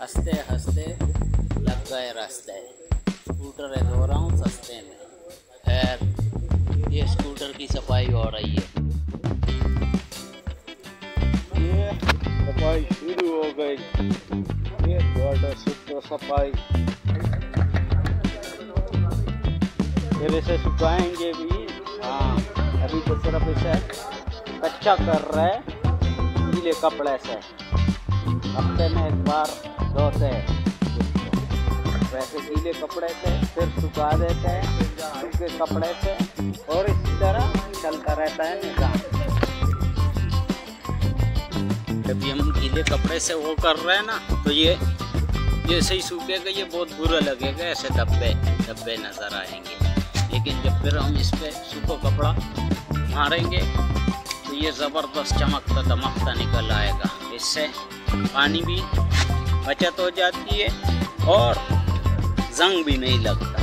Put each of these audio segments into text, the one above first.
हंसते हंसते लग गए रास्ते, स्कूटर है धो रहा हूँ सस्ते में। खैर ये स्कूटर की सफाई हो रही है, ये सफाई शुरू हो गई। ये वाटर सुपर सफाई, फिर इसे सुखाएंगे भी। हाँ अभी तो सिर्फ इसे कच्चा कर रहे हैं गीले कपड़े से, हफ्ते में एक बार धोते हैं। वैसे गीले कपड़े से फिर सुखा देते हैं सूखे कपड़े से, और इसी तरह चलता रहता है निजाम। जब हम गीले कपड़े से वो कर रहे हैं ना, तो ये जैसे ही सूखेगा ये बहुत बुरा लगेगा, ऐसे धब्बे धब्बे नज़र आएंगे। लेकिन जब फिर हम इस पर सूखा कपड़ा मारेंगे तो ये ज़बरदस्त चमकता दमकता निकल आएगा। इससे पानी भी बचत हो जाती है और जंग भी नहीं लगता।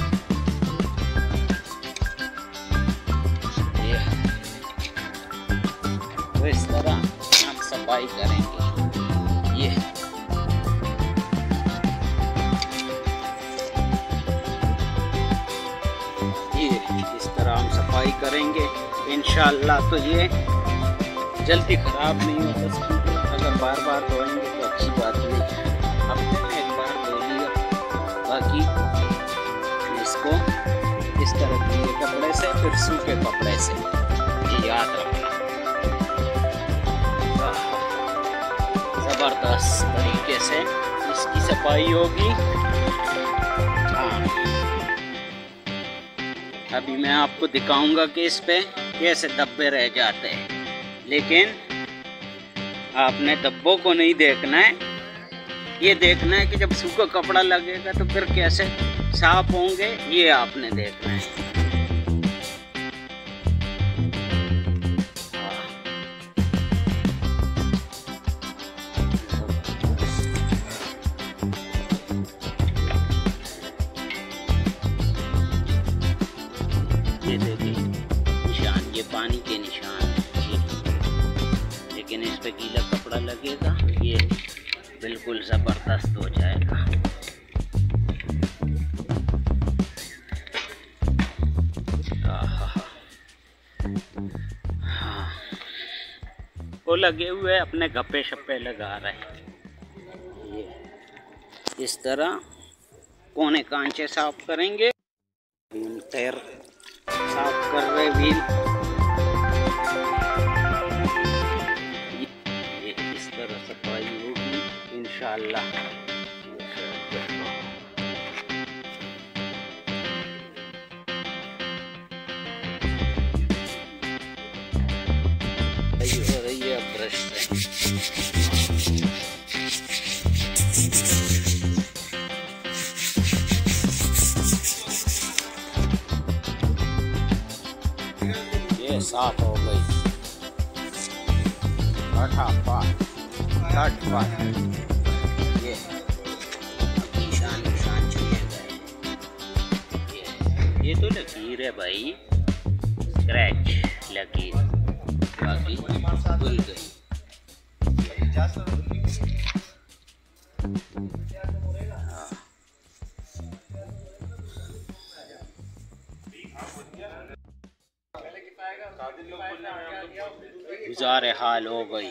ये तो इस तरह हम सफाई करेंगे। ये इस तरह हम सफाई करेंगे इंशाअल्लाह। तो ये जल्दी ख़राब नहीं होता स्कूटर, अगर बार बार धोएंगे तो अच्छी बात नहीं है। हफ्ते में एक बार धो लिया, बाकी इसको इस तरह गीले कपड़े से फिर सूखे कपड़े से, ये याद रखना। ज़बरदस्त तरीके से इसकी सफाई होगी। हाँ अभी मैं आपको दिखाऊंगा कि इस पे कैसे धब्बे रह जाते हैं, लेकिन आपने धब्बों को नहीं देखना है, ये देखना है कि जब सूखा कपड़ा लगेगा तो फिर कैसे साफ होंगे, ये आपने देखना है। ये देखिए निशान, ये पानी के निशान है, लेकिन इस पे गीला कपड़ा लगेगा ये बिल्कुल ज़बरदस्त हो जाएगा। हाँ वो लगे हुए अपने गप्पे शप्पे लगा रहे हैं। ये इस तरह कोने कांचे साफ करेंगे, टायर साफ कर रहे व्हील। ये इस तरह सफाई होगी इंशाअल्लाह। हो रही है ब्रश से। ये साफ हो गई, ये निशान निशान चले गए। ये तो लकीर है भाई, स्क्रैच लकीर, बाकी भूल गई। गुजारे हाल हो गई।